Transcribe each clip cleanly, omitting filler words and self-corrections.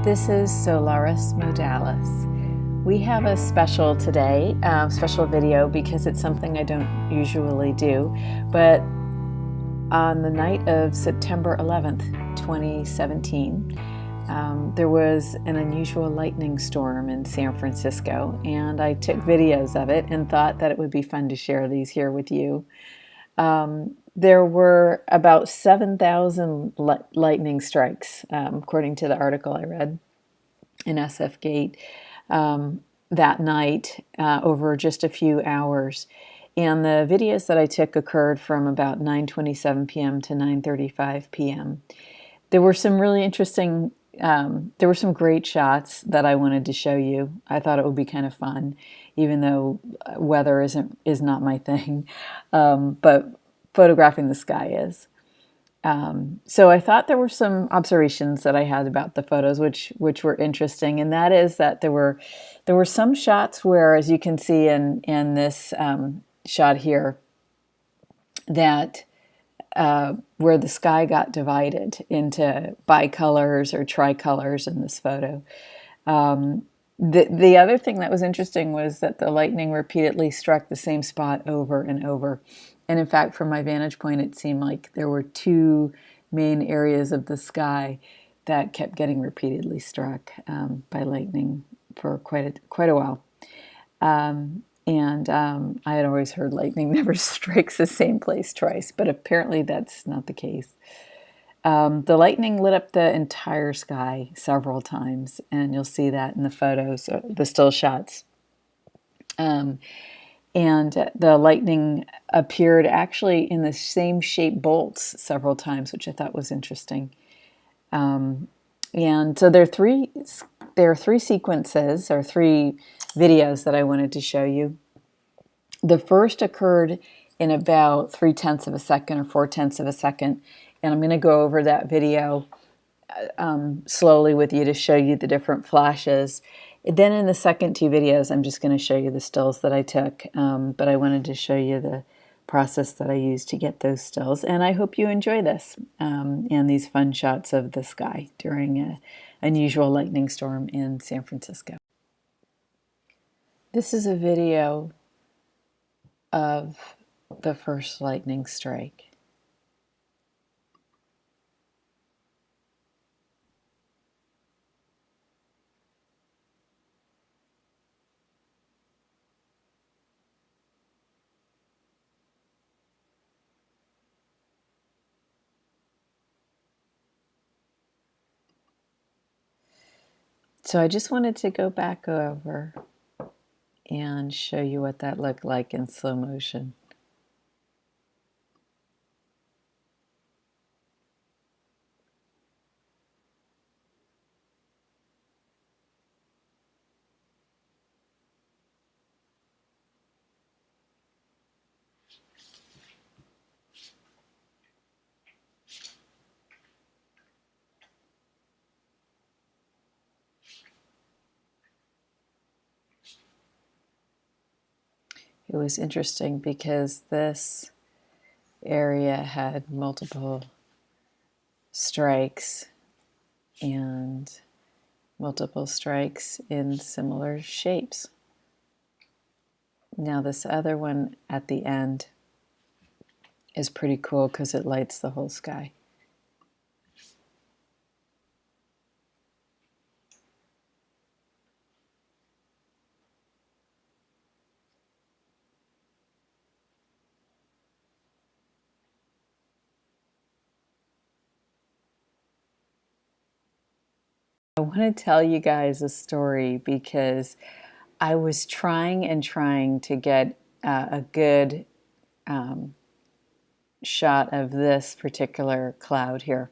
This is Solaris Modalis. We have a special today, special video, because it's something I don't usually do, but on the night of September 11th, 2017, there was an unusual lightning storm in San Francisco, and I took videos of it and thought that it would be fun to share these here with you. There were about 7,000 lightning strikes, according to the article I read in SF Gate that night, over just a few hours. And the videos that I took occurred from about 9:27 p.m. to 9:35 p.m. There were some really interesting, there were some great shots that I wanted to show you. I thought it would be kind of fun, even though weather is not my thing, but photographing the sky is. So I thought there were some observations that I had about the photos, which were interesting, and that is that there were some shots where, as you can see in this shot here, that where the sky got divided into bicolors or tricolors in this photo. The other thing that was interesting was that the lightning repeatedly struck the same spot over and over. And in fact, from my vantage point, it seemed like there were two main areas of the sky that kept getting repeatedly struck by lightning for quite a while. I had always heard lightning never strikes the same place twice, but apparently that's not the case. The lightning lit up the entire sky several times, and you'll see that in the photos, the still shots. And the lightning appeared actually in the same shape bolts several times, which I thought was interesting. And so there are three sequences, or three videos that I wanted to show you. The first occurred in about 0.3 of a second or 0.4 of a second, and I'm going to go over that video slowly with you to show you the different flashes. Then in the second two videos, I'm just going to show you the stills that I took, but I wanted to show you the process that I used to get those stills. And I hope you enjoy this and these fun shots of the sky during an unusual lightning storm in San Francisco. This is a video of the first lightning strike. So I just wanted to go back over and show you what that looked like in slow motion. It was interesting because this area had multiple strikes and multiple strikes in similar shapes. Now this other one at the end is pretty cool because it lights the whole sky. I want to tell you guys a story because I was trying to get a good shot of this particular cloud here.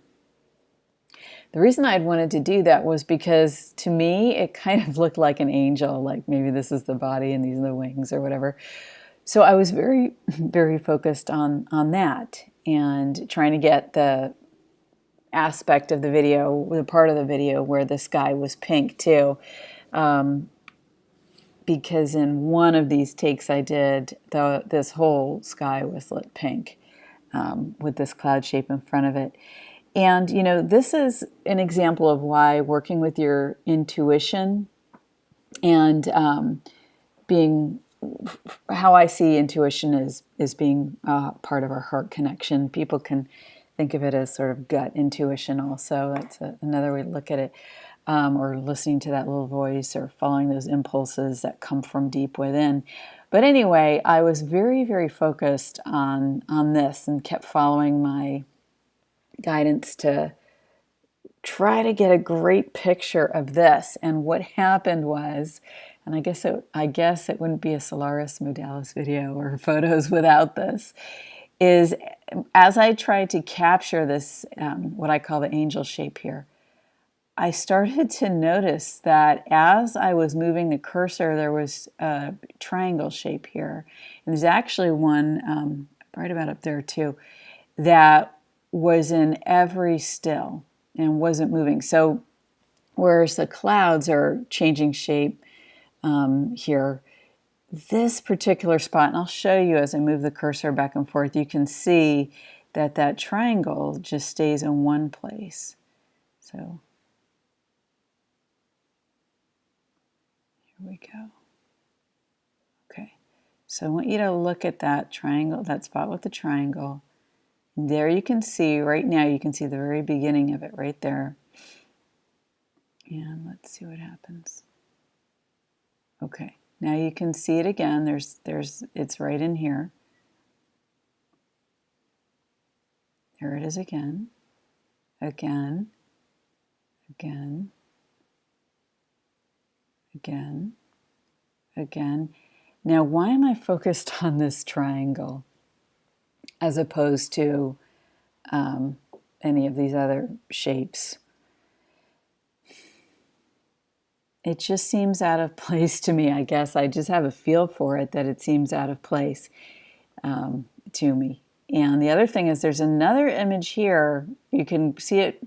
The reason I'd wanted to do that was because to me it kind of looked like an angel, like maybe this is the body and these are the wings or whatever. So I was very, very focused on that and trying to get the aspect of the video, the part of the video where the sky was pink too, because in one of these takes I did, this whole sky was lit pink with this cloud shape in front of it. And, you know, this is an example of why working with your intuition and being, how I see intuition is being part of our heart connection. People can think of it as sort of gut intuition also. That's another way to look at it. Or listening to that little voice or following those impulses that come from deep within. But anyway, I was very, very focused on this and kept following my guidance to try to get a great picture of this. And what happened was, and I guess it wouldn't be a Solaris Modalis video or photos without this, is as I tried to capture this, what I call the angel shape here, I started to notice that as I was moving the cursor, there was a triangle shape here. And there's actually one right about up there too, that was in every still and wasn't moving. So whereas the clouds are changing shape here, this particular spot, and I'll show you as I move the cursor back and forth, you can see that that triangle just stays in one place. So here we go. Okay, so I want you to look at that triangle, that spot with the triangle. There you can see, right now you can see the very beginning of it right there. And let's see what happens. Okay, now you can see it again. It's right in here. There it is again, again, again, again, again. Now, why am I focused on this triangle as opposed to any of these other shapes? It just seems out of place to me, I guess. I just have a feel for it that it seems out of place to me. And the other thing is there's another image here. You can see it,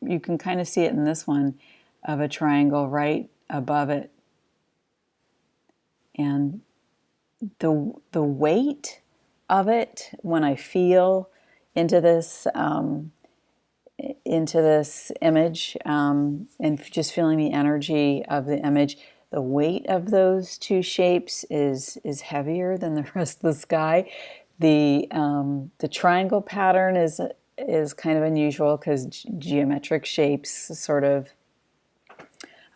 you can kind of see it in this one, of a triangle right above it. And the weight of it, when I feel into this image and just feeling the energy of the image, the weight of those two shapes is heavier than the rest of the sky. The triangle pattern is kind of unusual because geometric shapes sort of,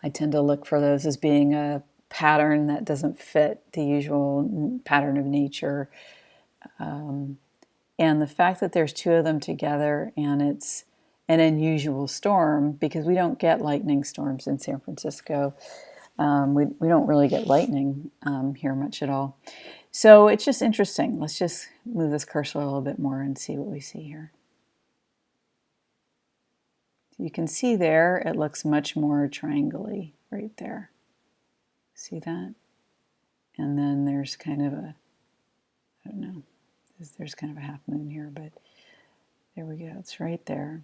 I tend to look for those as being a pattern that doesn't fit the usual pattern of nature. And the fact that there's two of them together, and it's an unusual storm because we don't get lightning storms in San Francisco. We don't really get lightning here much at all. So it's just interesting. Let's just move this cursor a little bit more and see what we see here. You can see there, it looks much more triangle-y right there. See that? And then there's kind of a, I don't know, there's kind of a half moon here, but there we go, it's right there.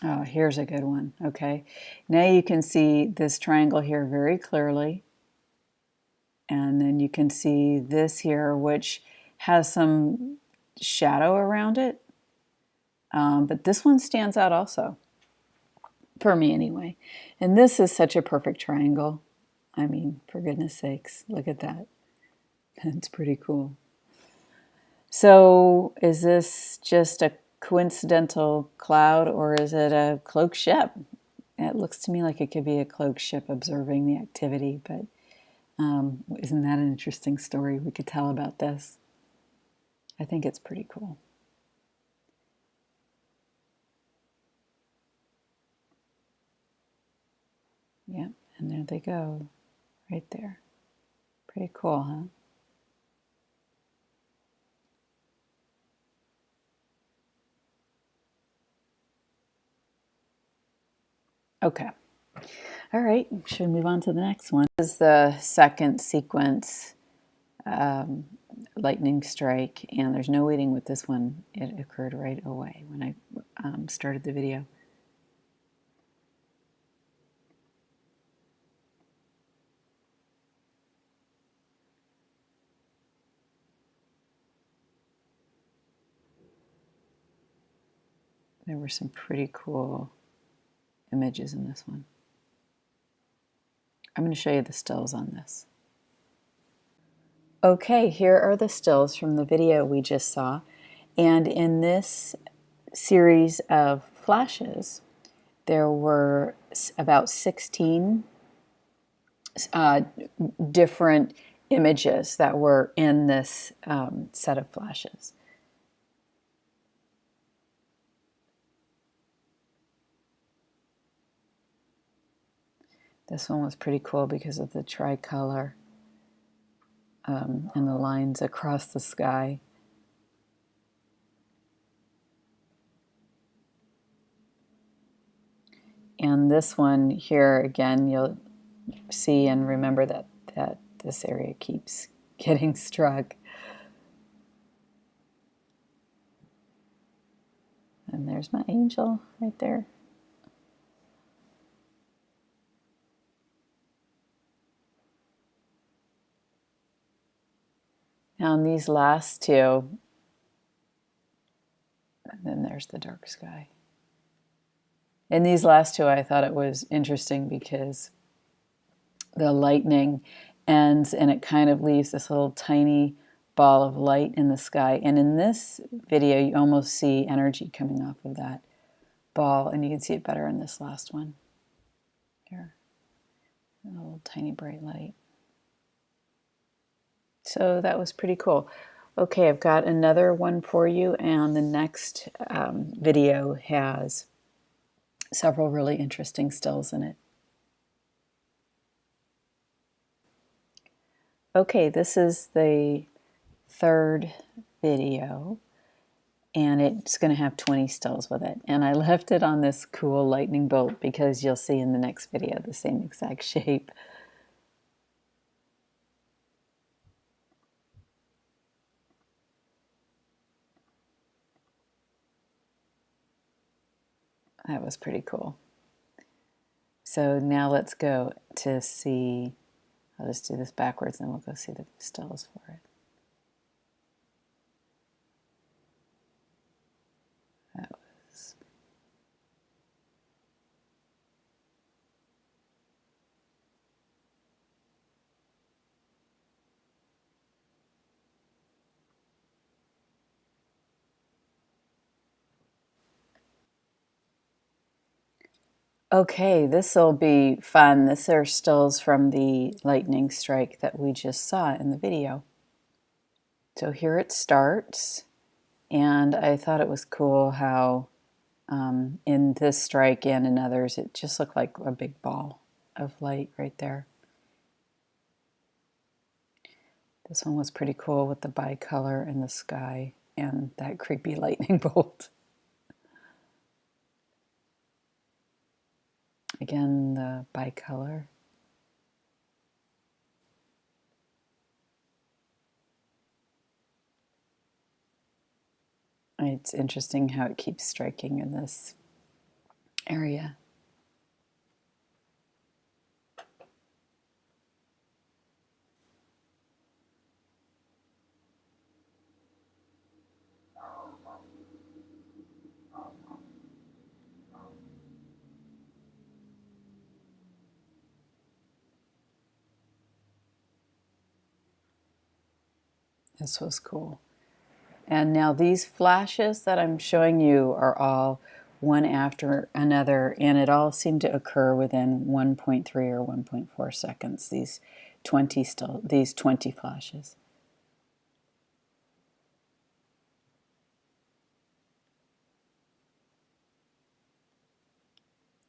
Oh, here's a good one. Okay, now you can see this triangle here very clearly. And then you can see this here, which has some shadow around it. But this one stands out also, for me anyway. And this is such a perfect triangle. I mean, for goodness sakes, look at that. That's pretty cool. So is this just a coincidental cloud, or is it a cloaked ship? It looks to me like it could be a cloaked ship observing the activity, but isn't that an interesting story we could tell about this? I think it's pretty cool. Yep, and there they go, right there. Pretty cool, huh? Okay. All right, should we move on to the next one? This is the second sequence lightning strike, and there's no waiting with this one. It occurred right away when I started the video. There were some pretty cool images in this one. I'm going to show you the stills on this. Okay, here are the stills from the video we just saw. And in this series of flashes, there were about 16 different images that were in this set of flashes. This one was pretty cool because of the tricolor and the lines across the sky. And this one here, again, you'll see and remember that this area keeps getting struck. And there's my angel right there. Now in these last two, and then there's the dark sky. In these last two, I thought it was interesting because the lightning ends and it kind of leaves this little tiny ball of light in the sky. And in this video, you almost see energy coming off of that ball, and you can see it better in this last one. Here, a little tiny bright light. So that was pretty cool. Okay, I've got another one for you, and the next video has several really interesting stills in it. Okay, this is the third video, and it's going to have 20 stills with it. And I left it on this cool lightning bolt because you'll see in the next video the same exact shape. That was pretty cool. So now let's go to see, I'll just do this backwards and then we'll go see the stills for it. That was... Okay, this will be fun. These are stills from the lightning strike that we just saw in the video. So here it starts, and I thought it was cool how in this strike and in others, it just looked like a big ball of light right there. This one was pretty cool with the bicolor in the sky and that creepy lightning bolt. Again, the bicolor. It's interesting how it keeps striking in this area. This was cool. And now these flashes that I'm showing you are all one after another, and it all seemed to occur within 1.3 or 1.4 seconds, these 20 flashes.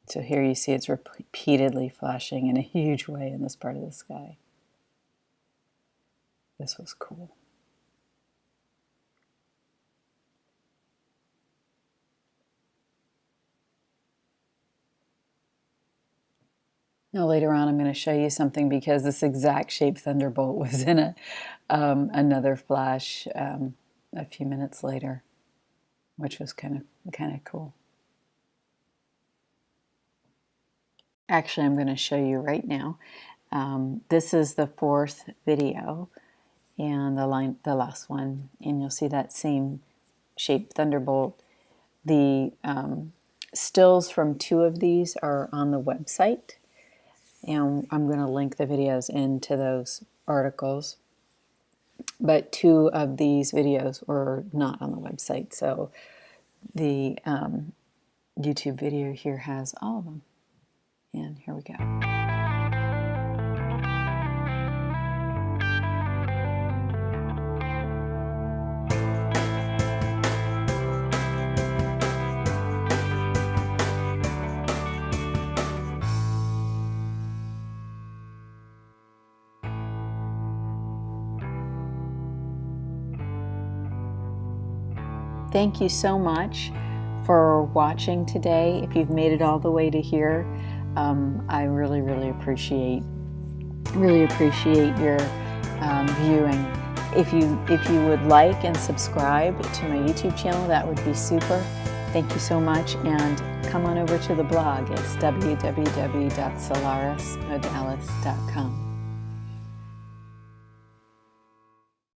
So here you see it's repeatedly flashing in a huge way in this part of the sky. This was cool. Now later on I'm going to show you something because this exact shape thunderbolt was in another flash a few minutes later, which was kind of cool. Actually, I'm going to show you right now. This is the fourth video and the last one, and you'll see that same shape thunderbolt The stills from 2 of these are on the website, and I'm going to link the videos into those articles. But 2 of these videos were not on the website, so the YouTube video here has all of them. And here we go. Thank you so much for watching today. If you've made it all the way to here, I really appreciate your viewing. If you would like and subscribe to my YouTube channel, that would be super. Thank you so much, and come on over to the blog. It's www.solarismodalis.com.